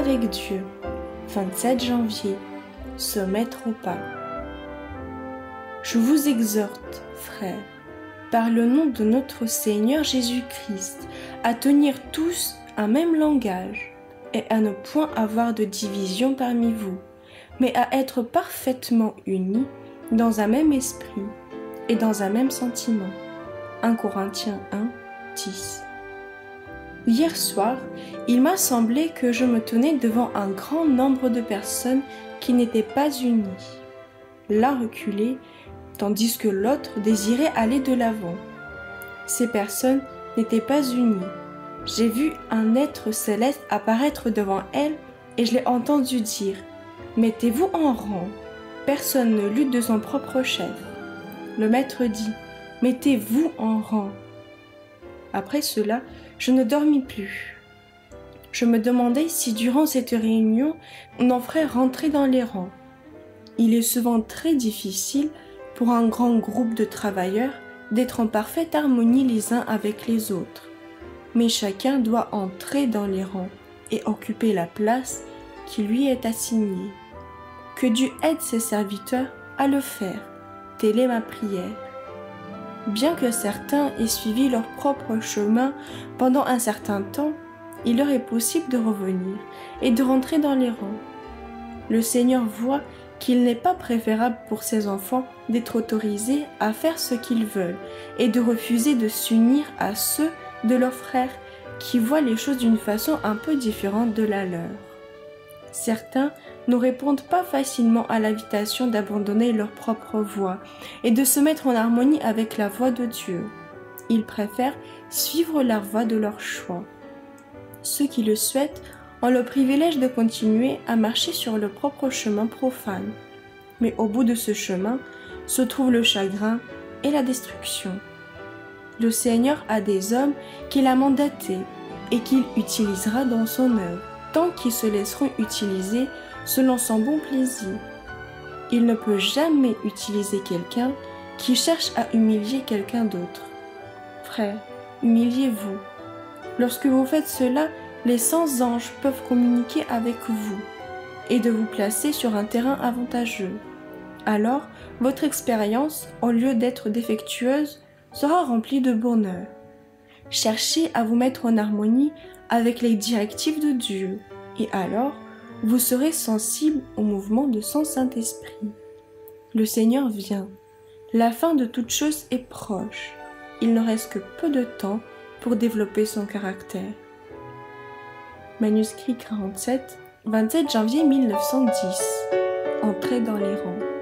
avec Dieu. 27 janvier. Se mettre au pas. Je vous exhorte, frères, par le nom de notre Seigneur Jésus-Christ, à tenir tous un même langage et à ne point avoir de division parmi vous, mais à être parfaitement unis dans un même esprit et dans un même sentiment. 1 Corinthiens 1, 10. Hier soir, il m'a semblé que je me tenais devant un grand nombre de personnes qui n'étaient pas unies. L'un reculait, tandis que l'autre désirait aller de l'avant. Ces personnes n'étaient pas unies. J'ai vu un être céleste apparaître devant elles et je l'ai entendu dire « Mettez-vous en rang ». Personne ne lutte de son propre chef. Le maître dit « Mettez-vous en rang ». Après cela, je ne dormis plus. Je me demandais si durant cette réunion, on en ferait rentrer dans les rangs. Il est souvent très difficile pour un grand groupe de travailleurs d'être en parfaite harmonie les uns avec les autres. Mais chacun doit entrer dans les rangs et occuper la place qui lui est assignée. Que Dieu aide ses serviteurs à le faire. Telle est ma prière. Bien que certains aient suivi leur propre chemin pendant un certain temps, il leur est possible de revenir et de rentrer dans les rangs. Le Seigneur voit qu'il n'est pas préférable pour ses enfants d'être autorisés à faire ce qu'ils veulent et de refuser de s'unir à ceux de leurs frères qui voient les choses d'une façon un peu différente de la leur. Certains ne répondent pas facilement à l'invitation d'abandonner leur propre voie et de se mettre en harmonie avec la voie de Dieu. Ils préfèrent suivre la voie de leur choix. Ceux qui le souhaitent ont le privilège de continuer à marcher sur leur propre chemin profane. Mais au bout de ce chemin se trouve le chagrin et la destruction. Le Seigneur a des hommes qu'il a mandatés et qu'il utilisera dans son œuvre, tant qu'ils se laisseront utiliser selon son bon plaisir. Il ne peut jamais utiliser quelqu'un qui cherche à humilier quelqu'un d'autre. Frères, humiliez-vous. Lorsque vous faites cela, les 100 anges peuvent communiquer avec vous et de vous placer sur un terrain avantageux. Alors, votre expérience, au lieu d'être défectueuse, sera remplie de bonheur. Cherchez à vous mettre en harmonie avec les directives de Dieu et alors, vous serez sensible au mouvement de son Saint-Esprit. Le Seigneur vient. La fin de toute chose est proche. Il ne reste que peu de temps pour développer son caractère. Manuscrit 47, 27 janvier 1910. Entrez dans les rangs.